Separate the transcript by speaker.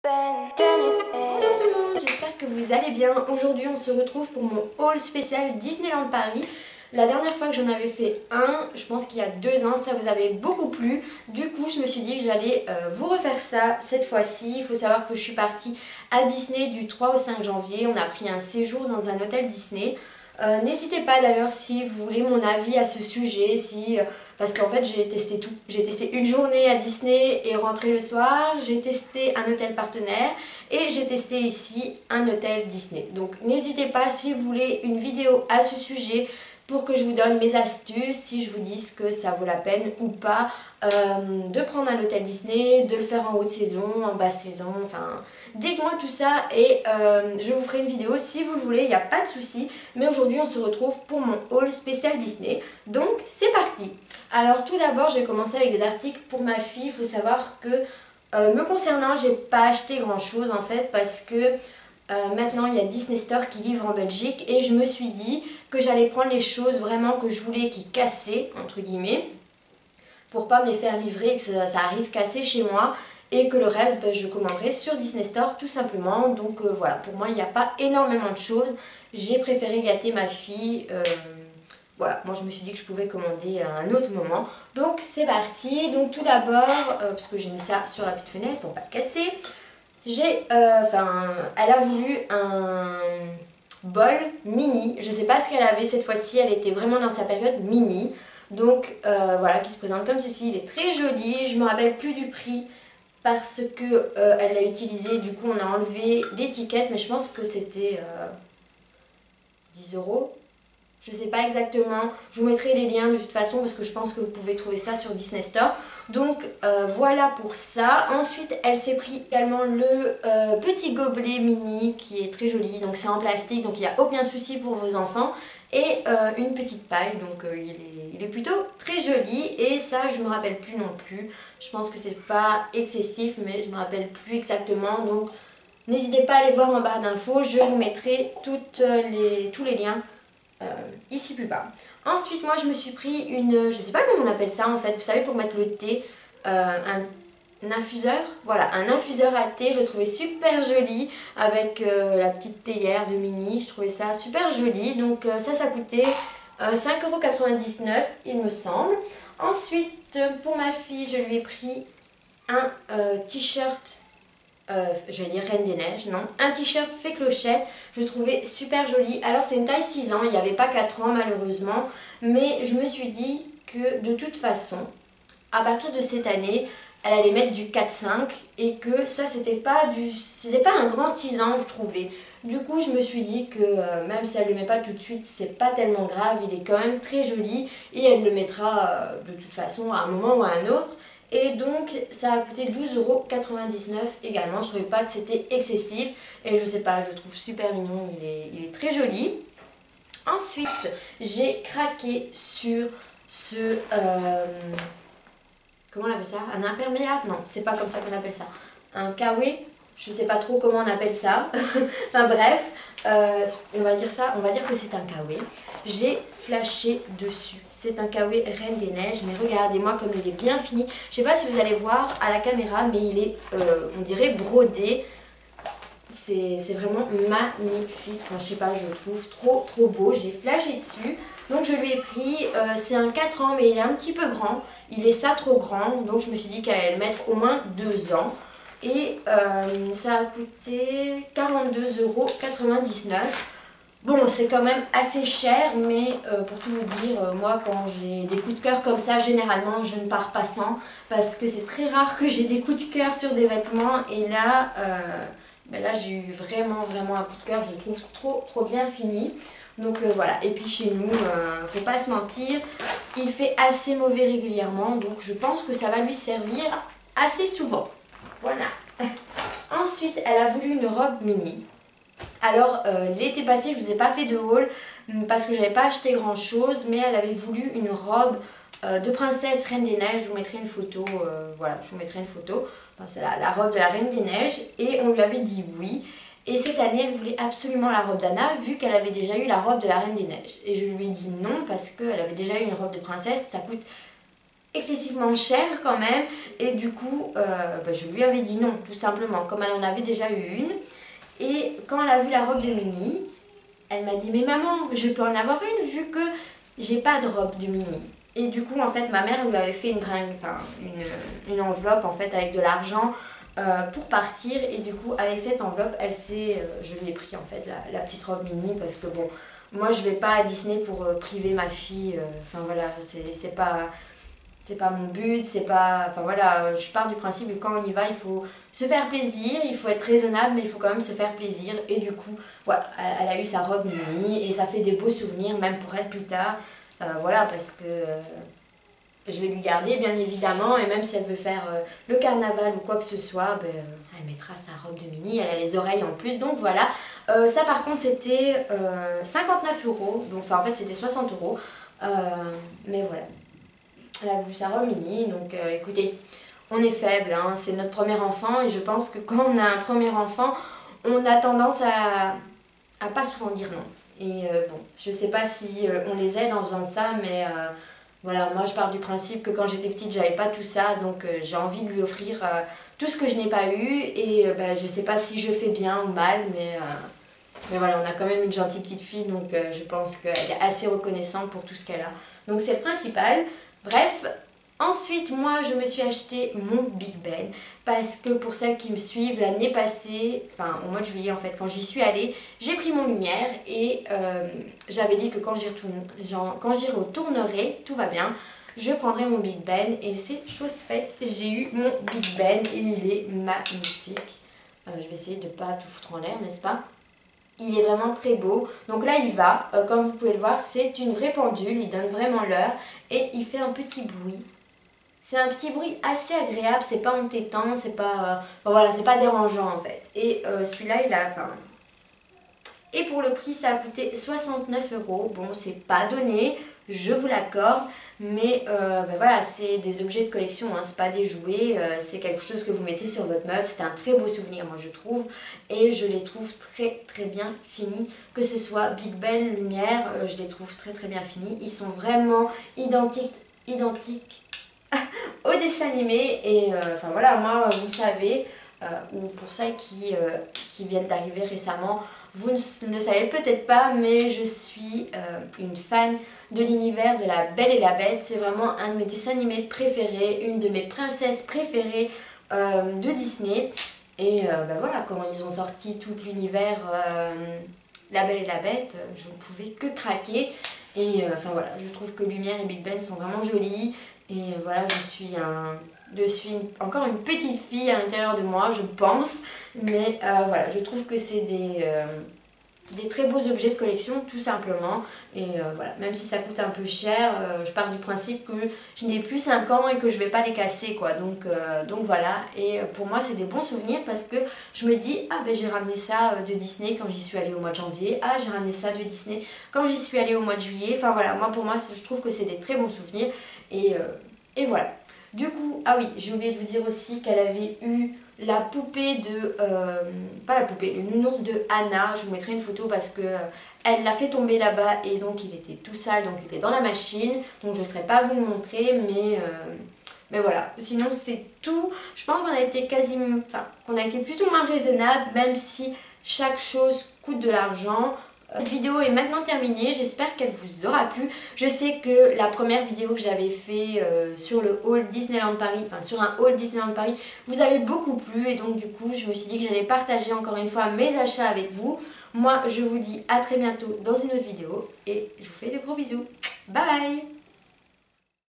Speaker 1: Bonjour tout le monde, j'espère que vous allez bien. Aujourd'hui on se retrouve pour mon haul spécial Disneyland Paris. La dernière fois que j'en avais fait un, je pense qu'il y a 2 ans, ça vous avait beaucoup plu. Du coup je me suis dit que j'allais vous refaire ça cette fois-ci. Il faut savoir que je suis partie à Disney du 3 au 5 janvier. On a pris un séjour dans un hôtel Disney. N'hésitez pas d'ailleurs si vous voulez mon avis à ce sujet, parce qu'en fait j'ai testé tout. J'ai testé une journée à Disney et rentré le soir, j'ai testé un hôtel partenaire et j'ai testé ici un hôtel Disney. Donc n'hésitez pas si vous voulez une vidéo à ce sujet pour que je vous donne mes astuces, si je vous dis que ça vaut la peine ou pas de prendre un hôtel Disney, de le faire en haute saison, en basse saison, enfin dites-moi tout ça et je vous ferai une vidéo si vous le voulez, il n'y a pas de souci. Mais aujourd'hui on se retrouve pour mon haul spécial Disney, donc c'est parti. Alors tout d'abord je vais commencer avec les articles pour ma fille. Il faut savoir que me concernant j'ai pas acheté grand chose en fait parce que maintenant il y a Disney Store qui livre en Belgique et je me suis dit que j'allais prendre les choses vraiment que je voulais qui cassaient entre guillemets pour pas me les faire livrer et que ça arrive cassé chez moi et que le reste je commanderai sur Disney Store tout simplement. Donc voilà, pour moi il n'y a pas énormément de choses, j'ai préféré gâter ma fille. Voilà, moi je me suis dit que je pouvais commander à un autre moment. Donc c'est parti. Donc tout d'abord, parce que j'ai mis ça sur la petite fenêtre pour pas le casser, elle a voulu un bol mini. Je sais pas ce qu'elle avait cette fois-ci, elle était vraiment dans sa période mini. Donc voilà, qui se présente comme ceci. Il est très joli, je me rappelle plus du prix parce que elle l'a utilisé. Du coup on a enlevé l'étiquette, mais je pense que c'était 10 euros. Je sais pas exactement, je vous mettrai les liens de toute façon parce que je pense que vous pouvez trouver ça sur Disney Store. Donc voilà pour ça. Ensuite elle s'est pris également le petit gobelet mini qui est très joli. Donc c'est en plastique, donc il n'y a aucun souci pour vos enfants. Et une petite paille, donc il est plutôt très joli. Et ça je me rappelle plus non plus. Je pense que c'est pas excessif mais je me rappelle plus exactement. Donc n'hésitez pas à aller voir en barre d'infos, je vous mettrai tous les liens ici plus bas. Ensuite moi je me suis pris je sais pas comment on appelle ça en fait, vous savez, pour mettre le thé, un infuseur, voilà, un infuseur à thé. Je le trouvais super joli avec la petite théière de mini, je trouvais ça super joli. Donc ça coûtait 5,99 € il me semble. Ensuite pour ma fille je lui ai pris un t-shirt, je vais dire Reine des Neiges, non, un t-shirt fait clochette, je le trouvais super joli. Alors c'est une taille 6 ans, il n'y avait pas 4 ans malheureusement, mais je me suis dit que de toute façon, à partir de cette année, elle allait mettre du 4-5 et que ça c'était pas un grand 6 ans je trouvais. Du coup je me suis dit que même si elle le met pas tout de suite, c'est pas tellement grave, il est quand même très joli et elle le mettra de toute façon à un moment ou à un autre. Et donc ça a coûté 12,99 € également. Je trouvais pas que c'était excessif et je sais pas, je le trouve super mignon, il est très joli. Ensuite j'ai craqué sur ce comment on appelle ça, un imperméable, non c'est pas comme ça qu'on appelle ça, un kawé, je sais pas trop comment on appelle ça. Enfin bref, on va dire ça, on va dire que c'est un kawé. J'ai flashé dessus. C'est un kawé Reine des Neiges, mais regardez-moi comme il est bien fini. Je sais pas si vous allez voir à la caméra, mais il est, on dirait brodé. C'est vraiment magnifique. Enfin, je sais pas, je le trouve trop beau. J'ai flashé dessus. Donc je lui ai pris, c'est un 4 ans, mais il est un petit peu grand. Il est ça trop grand, donc je me suis dit qu'elle allait le mettre au moins 2 ans. Et ça a coûté 42,99 €. Bon, c'est quand même assez cher, mais pour tout vous dire, moi quand j'ai des coups de cœur comme ça, généralement je ne pars pas sans, parce que c'est très rare que j'ai des coups de cœur sur des vêtements. Et là, là j'ai eu vraiment un coup de cœur, je le trouve trop bien fini. Donc voilà, et puis chez nous, faut pas se mentir, il fait assez mauvais régulièrement, donc je pense que ça va lui servir assez souvent. Voilà. Ensuite, elle a voulu une robe mini. Alors l'été passé je vous ai pas fait de haul parce que j'avais pas acheté grand chose, mais elle avait voulu une robe de princesse Reine des Neiges. Je vous mettrai une photo, voilà, je vous mettrai une photo. Enfin, c'est la robe de la Reine des Neiges et on lui avait dit oui. Et cette année elle voulait absolument la robe d'Anna vu qu'elle avait déjà eu la robe de la Reine des Neiges. Et je lui ai dit non parce qu'elle avait déjà eu une robe de princesse, ça coûte excessivement cher quand même. Et du coup, je lui avais dit non, tout simplement, comme elle en avait déjà eu une. Et quand elle a vu la robe de Minnie, elle m'a dit mais maman, je peux en avoir une vu que j'ai pas de robe de Minnie. Et du coup en fait ma mère lui avait fait une enveloppe en fait avec de l'argent pour partir. Et du coup avec cette enveloppe je lui ai pris en fait la petite robe Minnie parce que bon, moi je vais pas à Disney pour priver ma fille, enfin voilà, c'est pas mon but, c'est pas... Enfin voilà, je pars du principe que quand on y va, il faut se faire plaisir, il faut être raisonnable, mais il faut quand même se faire plaisir. Et du coup, voilà, elle a eu sa robe Minnie et ça fait des beaux souvenirs, même pour elle plus tard. Voilà, parce que je vais lui garder, bien évidemment, et même si elle veut faire le carnaval ou quoi que ce soit, elle mettra sa robe de Minnie, elle a les oreilles en plus, donc voilà. Ça par contre, c'était 59 euros, donc enfin en fait c'était 60 euros, mais voilà. Elle a voulu sa robe Minnie, donc écoutez, on est faible, hein, c'est notre premier enfant et je pense que quand on a un premier enfant, on a tendance à pas souvent dire non. Et bon, je sais pas si on les aide en faisant ça, mais voilà, moi je pars du principe que quand j'étais petite, j'avais pas tout ça, donc j'ai envie de lui offrir tout ce que je n'ai pas eu et je sais pas si je fais bien ou mal, mais voilà, on a quand même une gentille petite fille, donc je pense qu'elle est assez reconnaissante pour tout ce qu'elle a. Donc c'est le principal. Bref, ensuite moi je me suis acheté mon Big Ben parce que pour celles qui me suivent, l'année passée, enfin au mois de juillet en fait, quand j'y suis allée, j'ai pris mon lumière et j'avais dit que quand j'y retournerai, tout va bien, je prendrai mon Big Ben et c'est chose faite, j'ai eu mon Big Ben et il est magnifique. Je vais essayer de ne pas tout foutre en l'air, n'est-ce pas? Il est vraiment très beau. Donc là, il va. Comme vous pouvez le voir, c'est une vraie pendule. Il donne vraiment l'heure. Et il fait un petit bruit. C'est un petit bruit assez agréable. C'est pas entêtant. C'est pas, voilà, c'est pas dérangeant en fait. Et celui-là, il a... Enfin, et pour le prix, ça a coûté 69 euros. Bon, c'est pas donné, je vous l'accorde. Mais voilà, c'est des objets de collection, hein, c'est pas des jouets. C'est quelque chose que vous mettez sur votre meuble. C'est un très beau souvenir, moi je trouve. Et je les trouve très très bien finis. Que ce soit Big Ben, Lumière, je les trouve très très bien finis. Ils sont vraiment identiques au dessin animé. Et enfin voilà, moi vous savez... ou pour celles qui viennent d'arriver récemment, vous ne le savez peut-être pas, mais je suis une fan de l'univers de La Belle et la Bête. C'est vraiment un de mes dessins animés préférés, une de mes princesses préférées de Disney. Et voilà, quand ils ont sorti tout l'univers La Belle et la Bête, je ne pouvais que craquer. Et enfin voilà, je trouve que Lumière et Big Ben sont vraiment jolis. Et voilà, je suis encore une petite fille à l'intérieur de moi, je pense. Mais voilà, je trouve que c'est des très beaux objets de collection, tout simplement. Et voilà, même si ça coûte un peu cher, je pars du principe que je n'ai plus 5 ans et que je ne vais pas les casser, quoi. Donc voilà, et pour moi, c'est des bons souvenirs parce que je me dis, ah ben j'ai ramené ça de Disney quand j'y suis allée au mois de janvier. Ah, j'ai ramené ça de Disney quand j'y suis allée au mois de juillet. Enfin voilà, pour moi, je trouve que c'est des très bons souvenirs. Et voilà. Du coup, ah oui, j'ai oublié de vous dire aussi qu'elle avait eu la poupée de... pas la poupée, le nounours de Anna. Je vous mettrai une photo parce que elle l'a fait tomber là-bas et donc il était tout sale, donc il était dans la machine. Donc je ne saurais pas vous le montrer, mais voilà. Sinon c'est tout. Je pense qu'on a été quasiment... Enfin, qu'on a été plus ou moins raisonnable, même si chaque chose coûte de l'argent. Cette vidéo est maintenant terminée, j'espère qu'elle vous aura plu. Je sais que la première vidéo que j'avais fait sur le haul Disneyland Paris, enfin sur un haul Disneyland Paris, vous avez beaucoup plu et donc du coup je me suis dit que j'allais partager encore une fois mes achats avec vous. Moi je vous dis à très bientôt dans une autre vidéo et je vous fais de gros bisous. Bye bye!